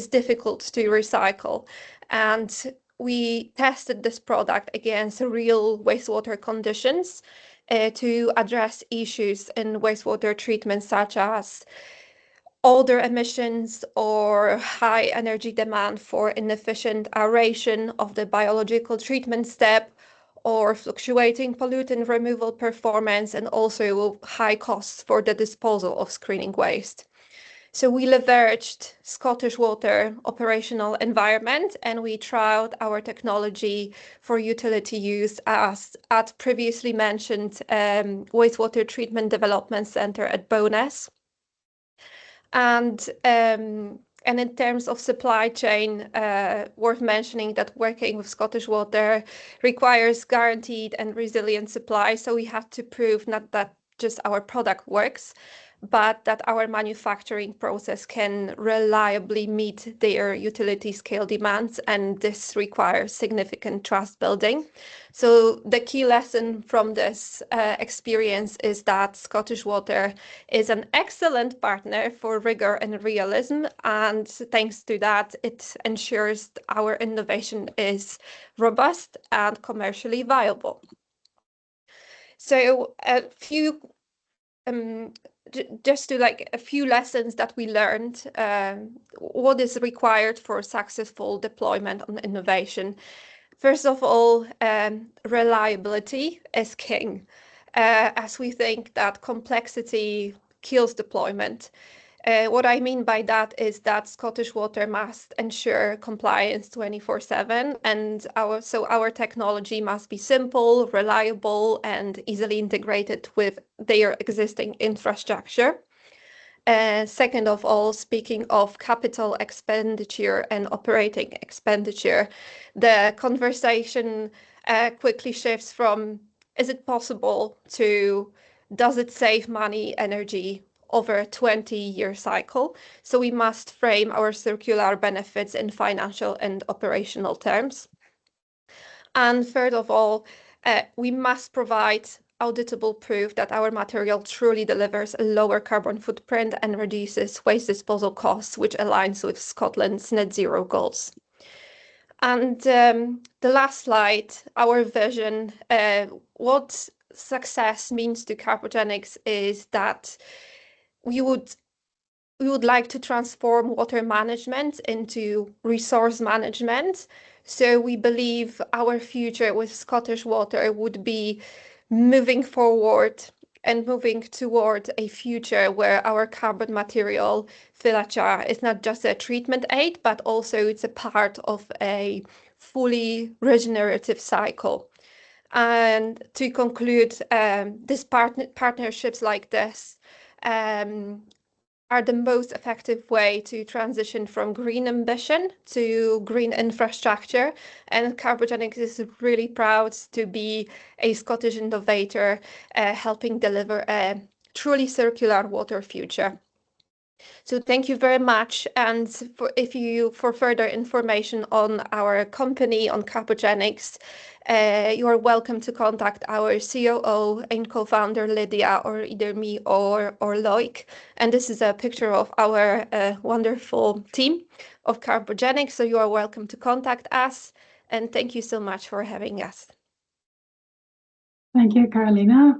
difficult to recycle. And we tested this product against real wastewater conditions to address issues in wastewater treatment such as odor emissions or high energy demand for inefficient aeration of the biological treatment step, or fluctuating pollutant removal performance, and also high costs for the disposal of screening waste. So we leveraged Scottish Water operational environment and we trialed our technology for utility use at previously mentioned wastewater treatment development center at Bowness. And in terms of supply chain, worth mentioning that working with Scottish Water requires guaranteed and resilient supply. So we have to prove not that just our product works, but that our manufacturing process can reliably meet their utility scale demands, and this requires significant trust building. So the key lesson from this experience is that Scottish Water is an excellent partner for rigor and realism, and thanks to that, it ensures our innovation is robust and commercially viable. So just to a few lessons that we learned, what is required for successful deployment on innovation. First of all, reliability is king, as we think that complexity kills deployment. What I mean by that is that Scottish Water must ensure compliance 24/7, and our technology must be simple, reliable, and easily integrated with their existing infrastructure. Second of all, speaking of capital expenditure and operating expenditure, the conversation quickly shifts from is it possible to does it save money, energy over a 20-year cycle? So we must frame our circular benefits in financial and operational terms. And third of all, we must provide auditable proof that our material truly delivers a lower carbon footprint and reduces waste disposal costs, which aligns with Scotland's net zero goals. And the last slide, our vision, what success means to Carbogenics is that we would like to transform water management into resource management. So we believe our future with Scottish Water would be moving forward and moving toward a future where our carbon material, Filachar, is not just a treatment aid, but also it's a part of a fully regenerative cycle. And to conclude, these partnerships like this are the most effective way to transition from green ambition to green infrastructure. And Carbogenics is really proud to be a Scottish innovator helping deliver a truly circular water future. So thank you very much. And for further information on our company, on Carbogenics, you are welcome to contact our COO and co-founder Lydia, or either me or Loic. And this is a picture of our wonderful team of Carbogenics. So you are welcome to contact us. And thank you so much for having us. Thank you, Carolina.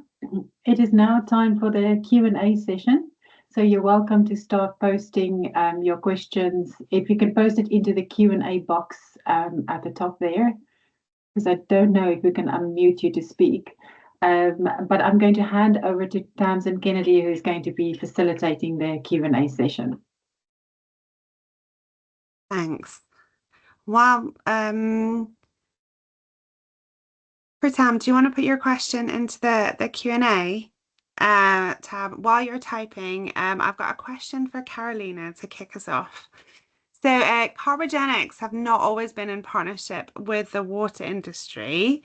It is now time for the Q&A session. So you're welcome to start posting your questions. If you can post it into the Q&A box at the top there, because I don't know if we can unmute you to speak. But I'm going to hand over to Tamsin Kennedy, who's going to be facilitating the Q&A session. Thanks. Well, Pratam, do you want to put your question into the Q&A tab? While you're typing, I've got a question for Carolina to kick us off. So Carbogenics have not always been in partnership with the water industry.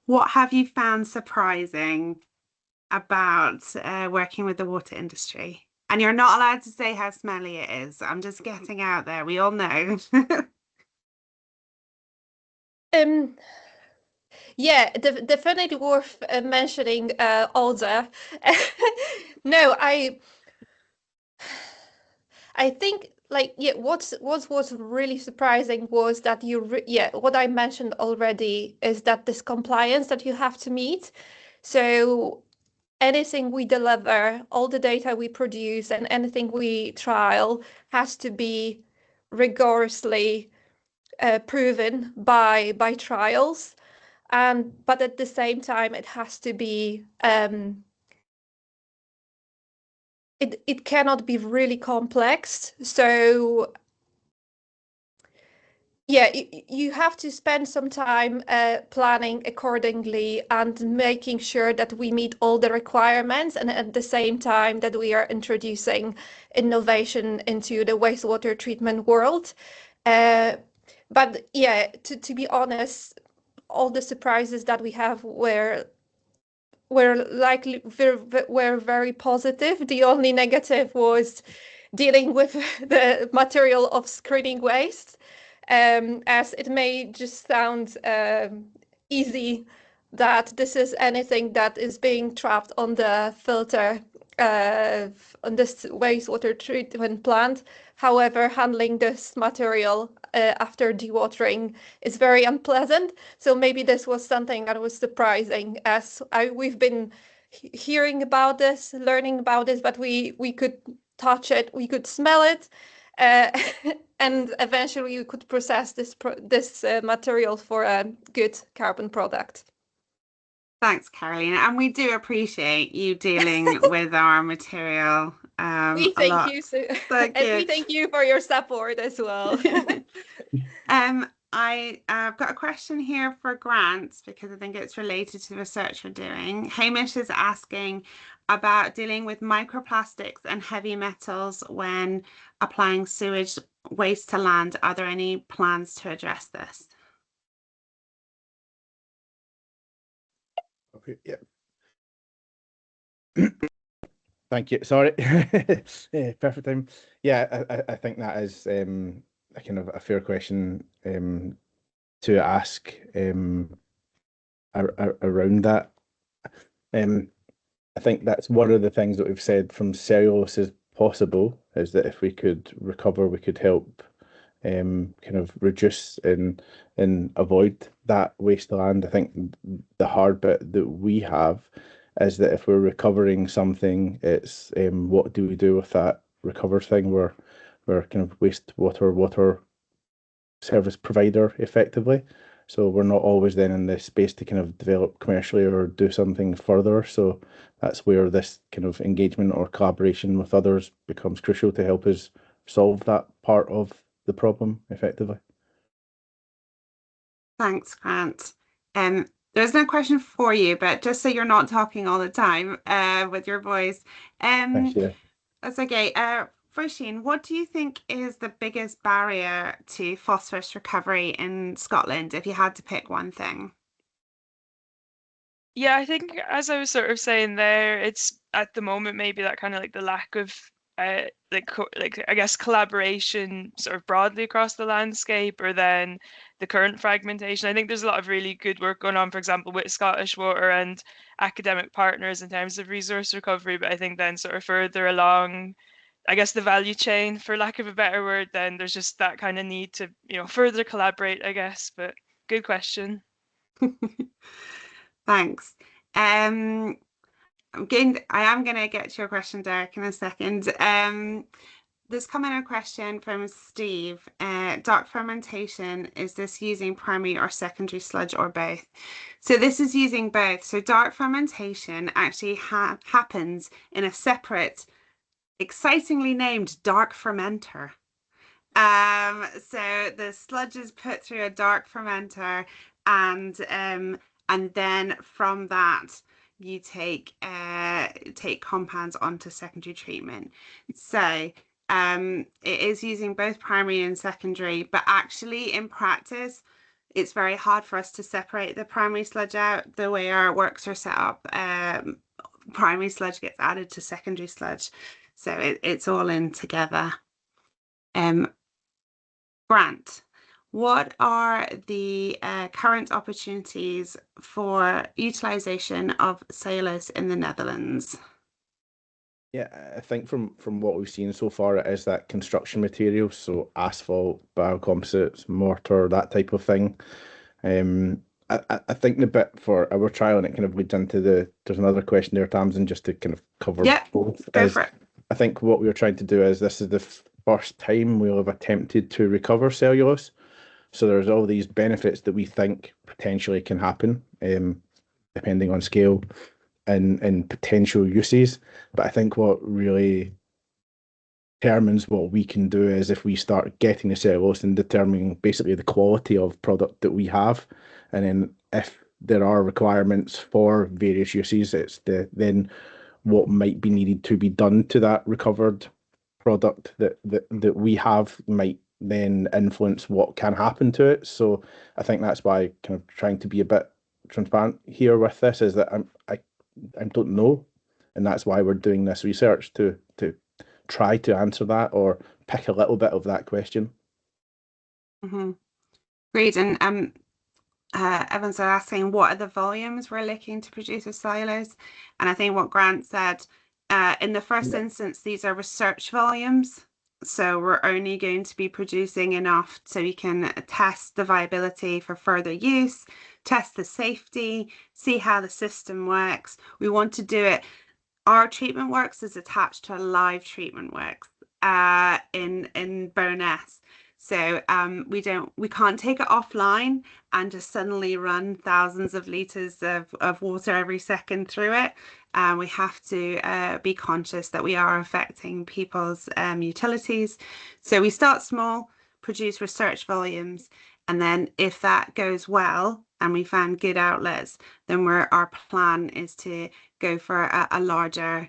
What have you found surprising about working with the water industry? And you're not allowed to say how smelly it is. I'm just getting out there. We all know. Yeah, definitely worth mentioning, Olga. No, I think, like, yeah, what was really surprising was that what I mentioned already is that this compliance that you have to meet. So anything we deliver, all the data we produce, and anything we trial has to be rigorously proven by trials. But at the same time, it has to be it cannot be really complex. So yeah, you have to spend some time planning accordingly and making sure that we meet all the requirements, and at the same time that we are introducing innovation into the wastewater treatment world. But yeah, to be honest, all the surprises that we have were very positive. The only negative was dealing with the material of screening waste, as it may just sound easy that this is anything that is being trapped on the filter on this wastewater treatment plant. However, handling this material after dewatering is very unpleasant. So maybe this was something that was surprising, as we've been hearing about this, learning about this, but we could touch it, we could smell it, and eventually we could process this material for a good carbon product. Thanks, Carolina. And we do appreciate you dealing with our material. We thank you, and we thank you for your support as well. I've got a question here for Grant, because I think it's related to the research we're doing. Hamish is asking about dealing with microplastics and heavy metals when applying sewage waste to land. Are there any plans to address this? Okay, yeah. Thank you. Sorry. Perfect time. Yeah, I think that is a kind of a fair question to ask around that. I think that's one of the things that we've said from cellulose is possible, is that if we could recover, we could help kind of reduce and avoid that waste to land. I think the hard bit that we have is that if we're recovering something, it's what do we do with that recovered thing? We're kind of water service provider effectively. So we're not always then in the space to kind of develop commercially or do something further. So that's where this kind of engagement or collaboration with others becomes crucial to help us solve that part of the problem effectively. Thanks, Grant. There's no question for you, but just so you're not talking all the time with your voice. Thanks, yeah. That's okay. Roisin, what do you think is the biggest barrier to phosphorus recovery in Scotland, if you had to pick one thing? Yeah, I think, as I was sort of saying there, it's at the moment maybe that kind of like the lack of like I guess collaboration sort of broadly across the landscape, or then the current fragmentation? I think there's a lot of really good work going on, for example, with Scottish Water and academic partners in terms of resource recovery, but I think then sort of further along, I guess, the value chain, for lack of a better word, then there's just that kind of need to, further collaborate, I guess. But good question. Thanks. I am going to get to your question, Derek, in a second. There's come in a question from Steve. Dark fermentation, is this using primary or secondary sludge or both? So this is using both. So dark fermentation actually happens in a separate, excitingly named dark fermenter. So the sludge is put through a dark fermenter, and then from that you take compounds onto secondary treatment. So it is using both primary and secondary, but actually in practice it's very hard for us to separate the primary sludge out. The way our works are set up, primary sludge gets added to secondary sludge, so it's all in together. Grant, what are the current opportunities for utilization of cellulose in the Netherlands? Yeah, I think from what we've seen so far, it is that construction material, so asphalt, biocomposites, mortar, that type of thing. I think the bit for our trial, and it kind of leads into there's another question there, Tamsin, just to kind of cover both. Go for it. I think what we were trying to do is, this is the first time we'll have attempted to recover cellulose. So there's all these benefits that we think potentially can happen, depending on scale and potential uses. But I think what really determines what we can do is if we start getting the cellulose and determining basically the quality of product that we have, and then if there are requirements for various uses, it's then what might be needed to be done to that recovered product that we have might then influence what can happen to it. So I think that's why kind of trying to be a bit transparent here with this is that I don't know, and that's why we're doing this research to try to answer that or pick a little bit of that question. Mm-hmm. Great. And Evans are asking, what are the volumes we're looking to produce with cellulose? And I think what Grant said, in the first instance, these are research volumes. So we're only going to be producing enough so we can test the viability for further use, test the safety, see how the system works. We want to do it. Our treatment works is attached to a live treatment works in Bowness. So we can't take it offline and just suddenly run thousands of liters of water every second through it. We have to be conscious that we are affecting people's utilities. So we start small, produce research volumes, and then if that goes well and we find good outlets, then our plan is to go for a larger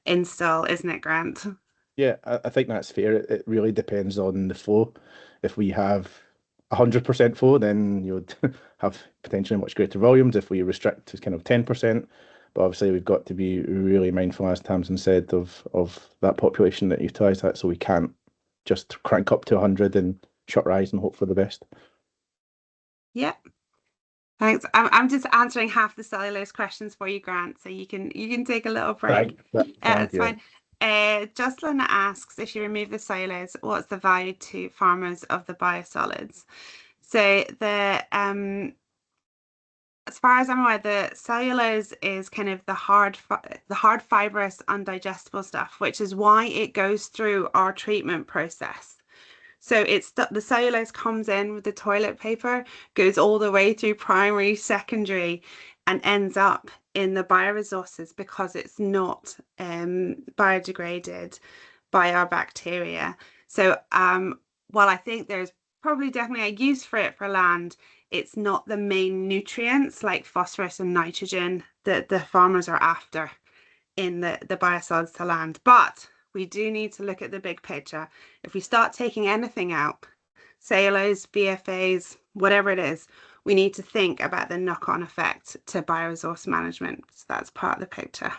install, isn't it, Grant? Yeah, I think that's fair. It really depends on the flow. If we have 100% flow, then you would have potentially much greater volumes. If we restrict to kind of 10%, but obviously we've got to be really mindful, as Tamsin said, of that population that utilise that. So we can't just crank up to 100 and shut rise and hope for the best. Yeah. Thanks. I'm just answering half the cellulose questions for you, Grant, so you can take a little break. That's fine. Jocelyn asks, if you remove the cellulose, what's the value to farmers of the biosolids? So as far as I'm aware, the cellulose is kind of the hard fibrous, undigestible stuff, which is why it goes through our treatment process. So the cellulose comes in with the toilet paper, goes all the way through primary, secondary, and ends up in the bioresources because it's not biodegraded by our bacteria. So while I think there's probably definitely a use for it for land, it's not the main nutrients like phosphorus and nitrogen that the farmers are after in the biosolids to land. But we do need to look at the big picture. If we start taking anything out, cellulose, BFAs, whatever it is, we need to think about the knock-on effect to bioresource management. So that's part of the picture.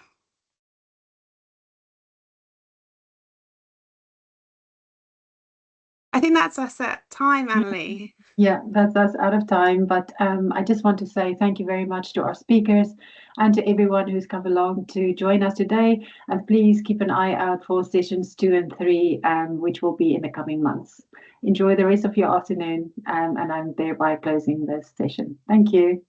I think that's us at time, Annalie. Yeah, that's us out of time, but I just want to say thank you very much to our speakers and to everyone who's come along to join us today. And please keep an eye out for sessions 2 and 3, which will be in the coming months. Enjoy the rest of your afternoon, and I'm thereby closing this session. Thank you.